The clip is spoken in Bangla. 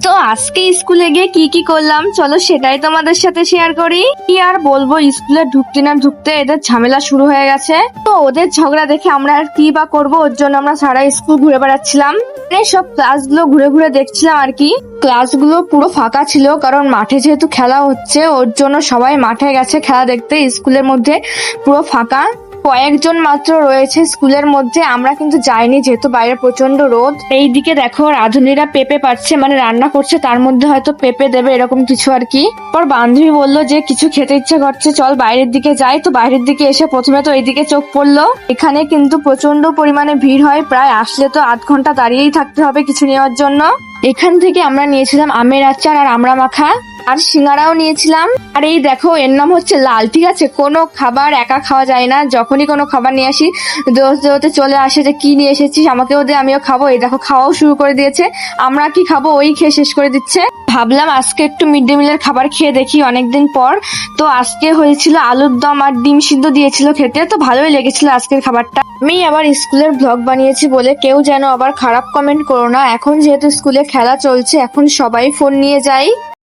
তো আজকে স্কুলে গিয়ে কি কি করলাম চলো সেটাই তোমাদের সাথে শেয়ার করি। কি আর বলবো, স্কুলে ঢুকতে না ঢুকতে এদের ঝামেলা শুরু হয়ে গেছে। তো ওদের ঝগড়া দেখে আমরা আর কি বা করবো, ওর জন্য আমরা সারা স্কুল ঘুরে বেড়াচ্ছিলাম, মানে সব ক্লাসগুলো ঘুরে ঘুরে দেখছিলাম আর কি। ক্লাসগুলো পুরো ফাঁকা ছিল, কারণ মাঠে যেহেতু খেলা হচ্ছে ওর জন্য সবাই মাঠে গেছে খেলা দেখতে। স্কুলের মধ্যে পুরো ফাঁকা, কয়েকজন মাত্র রয়েছে স্কুলের মধ্যে। আমরা কিন্তু যাইনি যেহেতু বাইরে প্রচন্ড রোদ। এইদিকে দেখো রাঁধুনিরা পেঁপে পাচ্ছে, মানে রান্না করছে, তার মধ্যে হয়তো পেঁপে দেবে এরকম কিছু আর কি। পর বান্ধবী বললো যে কিছু খেতে ইচ্ছে করছে, চল বাইরের দিকে যাই। তো বাইরের দিকে এসে প্রথমে তো এইদিকে চোখ পড়লো, এখানে কিন্তু প্রচন্ড পরিমাণে ভিড় হয়, প্রায় আসলে তো আধ ঘন্টা দাঁড়িয়েই থাকতে হবে কিছু নেওয়ার জন্য। এখান থেকে আমরা নিয়েছিলাম আমের আচার আর আমড়া মাখা, আর সিঙ্গারাও নিয়েছিলাম। আর এই দেখো এর নাম হচ্ছে লাল, ঠিক আছে? কোনো খাবার একা খাওয়া যায় না, যখনই কোনো খাবার নিয়ে আসি দোস্ত দোস্তে চলে আসে যে কি নিয়ে এসেছিস, আমাকেও দে আমিও খাবো। এই দেখো খাওয়াও শুরু করে দিয়েছে, আমরা কি খাবো ওই খেয়ে শেষ করে দিচ্ছে। ভাবলাম আজকে একটু মিড ডে মিলের খাবার খেয়ে দেখি অনেকদিন পর। তো আজকে হয়েছিল আলুর দম আর ডিম সিদ্ধ দিয়েছিল খেতে, তো ভালোই লেগেছিল আজকের খাবারটা। আমি আবার স্কুলের ব্লগ বানিয়েছি বলে কেউ যেন আবার খারাপ কমেন্ট করো না। এখন যেহেতু স্কুলে খেলা চলছে, এখন সবাই ফোন নিয়ে যায়।